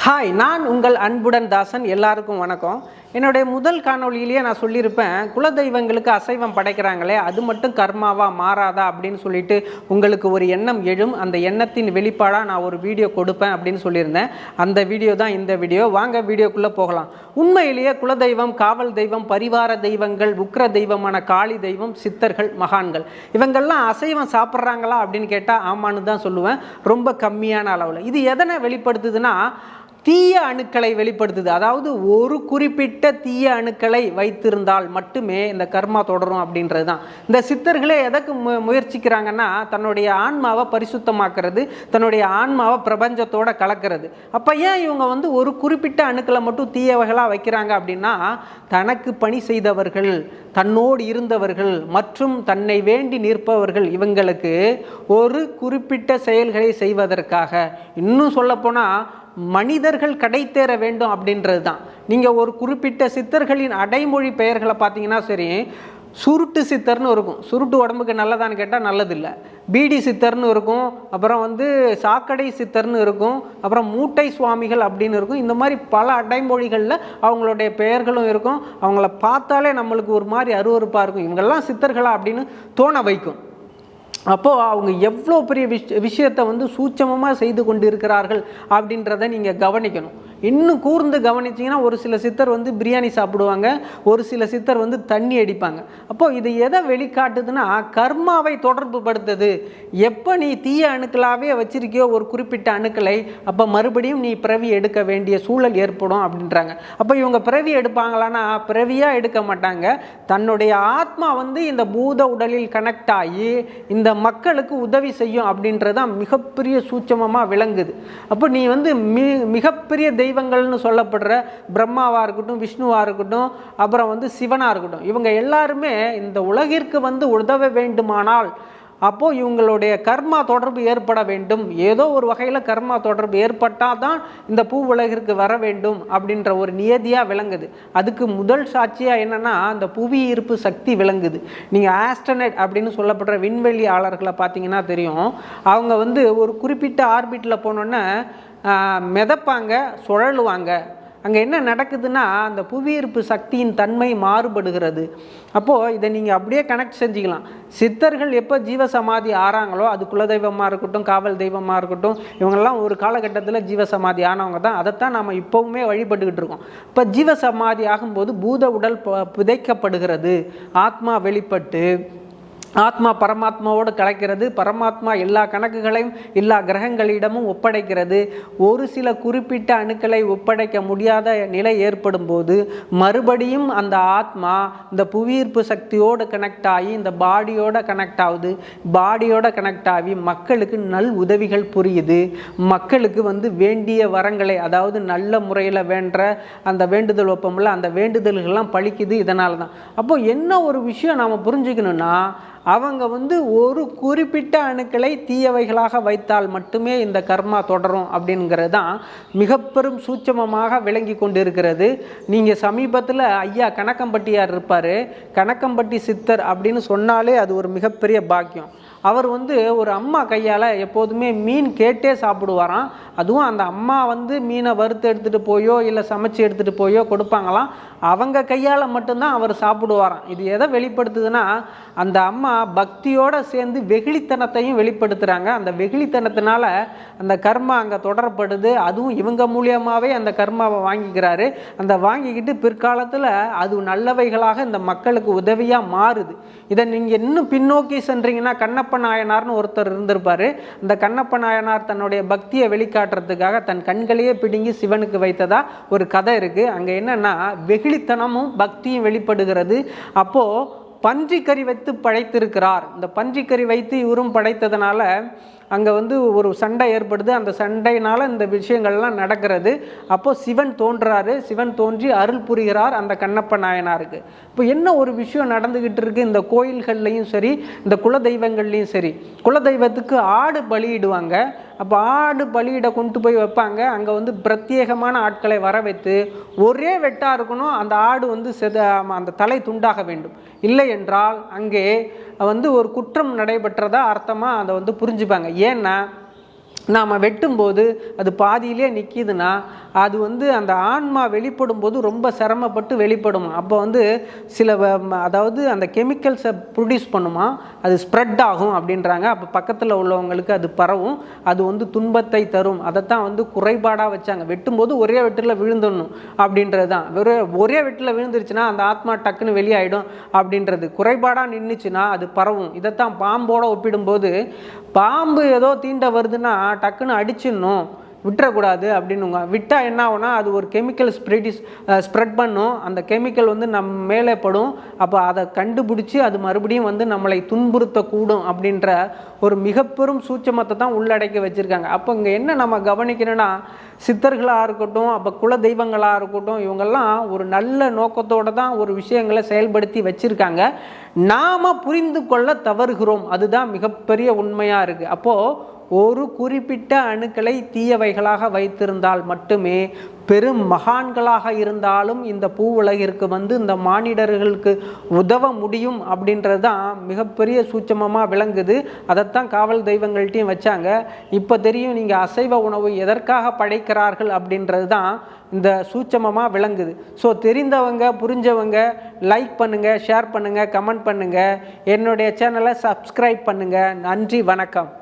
Hi, நான் உங்கள் அன்புடன் தாசன். எல்லாருக்கும் வணக்கம். என்னுடைய முதல் காணொளியிலேயே நான் சொல்லியிருப்பேன், குலதெய்வங்களுக்கு அசைவம் படைக்கிறாங்களே அது மட்டும் கர்மாவா மாறாதா அப்படின்னு சொல்லிட்டு உங்களுக்கு ஒரு எண்ணம் எழும். அந்த எண்ணத்தின் வெளிப்பாடாக நான் ஒரு வீடியோ கொடுப்பேன் அப்படின்னு சொல்லியிருந்தேன். அந்த வீடியோ தான் இந்த வீடியோ. வாங்க வீடியோக்குள்ளே போகலாம். உண்மையிலேயே குலதெய்வம், காவல் தெய்வம், பரிவார தெய்வங்கள், உக்ர தெய்வமான காளி தெய்வம், சித்தர்கள், மகான்கள் இவங்கெல்லாம் அசைவம் சாப்பிட்றாங்களா அப்படின்னு கேட்டால் ஆமான்னு தான் சொல்லுவேன். ரொம்ப கம்மியான அளவில். இது எதனை வெளிப்படுத்துதுன்னா, தீய அணுக்களை வெளிப்படுத்துது. அதாவது ஒரு குறிப்பிட்ட தீய அணுக்களை வைத்திருந்தால் மட்டுமே இந்த கர்மா தொடரும் அப்படின்றது தான். இந்த சித்தர்களே எதற்கு முயற்சிக்கிறாங்கன்னா, தன்னுடைய ஆன்மாவை பரிசுத்தமாக்குறது, தன்னுடைய ஆன்மாவை பிரபஞ்சத்தோட கலக்கிறது. அப்போ ஏன் இவங்க ஒரு குறிப்பிட்ட அணுக்களை மட்டும் தீயவர்களாக வைக்கிறாங்க அப்படின்னா, தனக்கு பணி செய்தவர்கள், தன்னோடு இருந்தவர்கள் மற்றும் தன்னை வேண்டி நிற்பவர்கள் இவங்களுக்கு ஒரு குறிப்பிட்ட செயல்களை செய்வதற்காக, இன்னும் சொல்லப்போனால் மனிதர்கள் கடை தேர வேண்டும் அப்படின்றது தான். நீங்கள் ஒரு குறிப்பிட்ட சித்தர்களின் அடைமொழி பெயர்களை பார்த்தீங்கன்னா சரி, சுருட்டு சித்தர்னு இருக்கும். சுருட்டு உடம்புக்கு நல்லதான்னு கேட்டால் நல்லதில்லை. பீடி சித்தர்னு இருக்கும். அப்புறம் சாக்கடை சித்தர்னு இருக்கும். அப்புறம் மூட்டை சுவாமிகள் அப்படின்னு இருக்கும். இந்த மாதிரி பல அடைமொழிகளில் அவங்களுடைய பெயர்களும் இருக்கும். அவங்கள பார்த்தாலே நம்மளுக்கு ஒரு மாதிரி அருவருப்பாக இருக்கும். இவங்கெல்லாம் சித்தர்களா அப்படின்னு தோண வைக்கும். அப்போது அவங்க எவ்வளோ பெரிய விஷயத்தை சூட்சமமாக செய்து கொண்டு இருக்கிறார்கள் அப்படின்றத நீங்கள் கவனிக்கணும். இன்னும் கூர்ந்து கவனிச்சிங்கன்னா, ஒரு சில சித்தர் பிரியாணி சாப்பிடுவாங்க, ஒரு சில சித்தர் தண்ணி அடிப்பாங்க. அப்போது இது எதை வெளிக்காட்டுதுன்னா, கர்மாவை தொடர்பு படுத்துது. எப்போ நீ தீய அணுக்களாகவே வச்சிருக்கியோ ஒரு குறிப்பிட்ட அணுக்களை, அப்போ மறுபடியும் நீ பிறவி எடுக்க வேண்டிய சூழல் ஏற்படும் அப்படின்றாங்க. அப்போ இவங்க பிறவி எடுப்பாங்களான்னா பிறவியாக எடுக்க மாட்டாங்க. தன்னுடைய ஆத்மா இந்த பூத உடலில் கனெக்ட் ஆகி இந்த மக்களுக்கு உதவி செய்யும் அப்படின்றதான் மிகப்பெரிய சூட்சமமாக விளங்குது. அப்போ நீ மிகப்பெரிய தெய்வங்கள்னு சொல்லப்படுற பிரம்மாவாக இருக்கட்டும், விஷ்ணுவாக இருக்கட்டும், அப்புறம் சிவனாக இருக்கட்டும், இவங்க எல்லாருமே இந்த உலகிற்கு உதவ வேண்டுமானால் அப்போது இவங்களுடைய கர்மா தொடர்பு ஏற்பட வேண்டும். ஏதோ ஒரு வகையில் கர்மா தொடர்பு ஏற்பட்டால் தான் இந்த பூ உலகிற்கு வர வேண்டும் அப்படின்ற ஒரு நியதியாக விளங்குது. அதுக்கு முதல் சாட்சியாக என்னென்னா, அந்த புவி ஈர்ப்பு சக்தி விளங்குது. நீங்கள் ஆஸ்ட்ரோனட் அப்படின்னு சொல்லப்படுற விண்வெளியாளர்களை பார்த்தீங்கன்னா தெரியும். அவங்க ஒரு குறிப்பிட்ட ஆர்பிட்டில் போனோன்னே மிதப்பாங்க, சுழலுவாங்க. அங்கே என்ன நடக்குதுன்னா, அந்த புவியீர்ப்பு சக்தியின் தன்மை மாறுபடுகிறது. அப்போது இதை நீங்கள் அப்படியே கனெக்ட் செஞ்சுக்கலாம். சித்தர்கள் எப்போ ஜீவசமாதி ஆறாங்களோ, அது குலதெய்வமாக இருக்கட்டும், காவல் தெய்வமாக இருக்கட்டும், இவங்கெல்லாம் ஒரு காலகட்டத்தில் ஜீவசமாதி ஆனவங்க தான். அதைத்தான் நம்ம இப்போவுமே வழிபட்டுக்கிட்டு இருக்கோம். இப்போ ஜீவசமாதி ஆகும்போது பூத உடல் புதைக்கப்படுகிறது. ஆத்மா வெளிப்பட்டு ஆத்மா பரமாத்மாவோடு கலக்கிறது. பரமாத்மா எல்லா கணக்குகளையும் எல்லா கிரகங்களிடமும் ஒப்படைக்கிறது. ஒரு சில குறிப்பிட்ட அணுக்களை ஒப்படைக்க முடியாத நிலை ஏற்படும் போது மறுபடியும் அந்த ஆத்மா இந்த புவியீர்ப்பு சக்தியோடு கனெக்ட் ஆகி இந்த பாடியோட கனெக்ட் ஆகுது. பாடியோட கனெக்ட் ஆகி மக்களுக்கு நல் உதவிகள் புரியுது. மக்களுக்கு வேண்டிய வரங்களை, அதாவது நல்ல முறையில் வேண்ட அந்த வேண்டுதல் வைப்போம்ல, அந்த வேண்டுதல்கள்லாம் பழிக்குது. இதனால தான். அப்போது என்ன ஒரு விஷயம் நாம் புரிஞ்சுக்கணுன்னா, அவங்க ஒரு குறிப்பிட்ட அணுக்களை தீயவைகளாக வைத்தால் மட்டுமே இந்த கர்மா தொடரும் அப்படிங்கிறது தான் மிக பெரும் சூட்சமமாக விளங்கி கொண்டு இருக்கிறது. நீங்கள் சமீபத்தில் ஐயா கணக்கம்பட்டியார் இருப்பார். கணக்கம்பட்டி சித்தர் அப்படின்னு சொன்னாலே அது ஒரு மிகப்பெரிய பாக்கியம். அவர் ஒரு அம்மா கையால் எப்போதுமே மீன் கேட்டே சாப்பிடுவாராம். அதுவும் அந்த அம்மா மீனை வறுத்து எடுத்துகிட்டு போயோ இல்லை சமைச்சு எடுத்துகிட்டு போயோ கொடுப்பாங்களாம். அவங்க கையால் மட்டும்தான் அவர் சாப்பிடுவாராம். இது எதை வெளிப்படுத்துதுன்னா, அந்த அம்மா பக்தியோடு சேர்ந்து வெகுளித்தனத்தையும் வெளிப்படுத்துகிறாங்க. அந்த வெகுளித்தனத்தினால அந்த கர்மா அங்கே தொடரப்படுது. அதுவும் இவங்க மூலியமாகவே அந்த கர்மாவை வாங்கிக்கிறாரு. அந்த வாங்கிக்கிட்டு பிற்காலத்தில் அது நல்லவைகளாக இந்த மக்களுக்கு உதவியாக மாறுது. இதை நீங்கள் இன்னும் பின்னோக்கி சென்றீங்கன்னா, கண்ணப்ப நாயனார்னு ஒருத்தர் இருந்திருப்பார். அந்த கண்ணப்ப நாயனார் தன்னுடைய பக்தியை வெளிக்காட்டுறதுக்காக தன் கண்களையே பிடுங்கி சிவனுக்கு வைத்ததா ஒரு கதை இருக்குது. அங்கே என்னென்னா, வெகுளித்தனமும் பக்தியும் வெளிப்படுகிறது. அப்போது பன்றிக்கறி வைத்து படைத்திருக்கிறார். இந்த பன்றிக்கறி வைத்து இவரும் படைத்ததுனால அங்கே ஒரு சண்டை ஏற்படுது. அந்த சண்டையினால் இந்த விஷயங்கள்லாம் நடக்கிறது. அப்போது சிவன் தோன்றாரு. சிவன் தோன்றி அருள் புரிகிறார் அந்த கண்ணப்ப நாயனாருக்கு. இப்போ என்ன ஒரு விஷயம் நடந்துக்கிட்டு இருக்குது இந்த கோயில்கள்லையும் சரி, இந்த குலதெய்வங்கள்லையும் சரி. குலதெய்வத்துக்கு ஆடு பலியிடுவாங்க. அப்போ ஆடு பலியிட கொண்டு போய் வைப்பாங்க. அங்கே பிரத்யேகமான ஆட்களை வர வைத்து ஒரே வெட்டாக இருக்கணும். அந்த ஆடு அந்த தலை துண்டாக வேண்டும். இல்லை என்றால் அங்கே ஒரு குற்றம் நடைபெற்றதா அர்த்தமாக அதை புரிஞ்சுப்பாங்க. ஏன்னா நாம் வெட்டும்போது அது பாதியிலே நிற்கிதுன்னா அது அந்த ஆன்மா வெளிப்படும் போது ரொம்ப சிரமப்பட்டு வெளிப்படும். அப்போ சில அதாவது அந்த கெமிக்கல்ஸை ப்ரொடியூஸ் பண்ணுமா, அது ஸ்ப்ரெட் ஆகும் அப்படின்றாங்க. அப்போ பக்கத்தில் உள்ளவங்களுக்கு அது பரவும், அது துன்பத்தை தரும். அதைத்தான் குறைபாடாக வச்சாங்க. வெட்டும்போது ஒரே வெட்டில் விழுந்துடணும் அப்படின்றது தான். ஒரே வெட்டில் விழுந்துருச்சுன்னா அந்த ஆத்மா டக்குன்னு வெளியாயிடும் அப்படின்றது. குறைபாடாக நின்றுச்சுன்னா அது பரவும். இதைத்தான் பாம்போடு ஒப்பிடும்போது, பாம்பு ஏதோ தீண்ட வருதுன்னா டக்குன்னு அடிச்சிடணும், விட்டுறக்கூடாது அப்படின்னுங்க. விட்டால் என்ன ஆகும்னா அது ஒரு கெமிக்கல் ஸ்ப்ரெட் பண்ணும். அந்த கெமிக்கல் நம்ம மேலே படும். அப்போ அதை கண்டுபிடிச்சி அது மறுபடியும் நம்மளை துன்புறுத்தக்கூடும் அப்படின்ற ஒரு மிக பெரும் சூட்சமத்தை தான் உள்ளடக்கி வச்சுருக்காங்க. அப்போ இங்கே என்ன நம்ம கவனிக்கணும்னா, சித்தர்களாக இருக்கட்டும், அப்போ குல தெய்வங்களாக இருக்கட்டும், இவங்கெல்லாம் ஒரு நல்ல நோக்கத்தோடு தான் ஒரு விஷயங்களை செயல்படுத்தி வச்சுருக்காங்க. நாம் புரிந்து கொள்ள தவறுகிறோம். அதுதான் மிகப்பெரிய உண்மையாக இருக்குது. அப்போது ஒரு குறிப்பிட்ட அணுக்களை தீயவைகளாக வைத்திருந்தால் மட்டுமே பெரும் மகான்களாக இருந்தாலும் இந்த பூ உலகிற்கு இந்த மானிடர்களுக்கு உதவ முடியும் அப்படின்றது தான் மிகப்பெரிய சூட்சமமாக விளங்குது. அதைத்தான் காவல் தெய்வங்கள்ட்டையும் வச்சாங்க. இப்போ தெரியும் நீங்கள் அசைவ உணவு எதற்காக படைக்கிறார்கள் அப்படின்றது தான் இந்த சூட்சமமாக விளங்குது. ஸோ தெரிந்தவங்க புரிஞ்சவங்க லைக் பண்ணுங்கள், ஷேர் பண்ணுங்கள், கமெண்ட் பண்ணுங்கள், என்னுடைய சேனலை சப்ஸ்கிரைப் பண்ணுங்கள். நன்றி, வணக்கம்.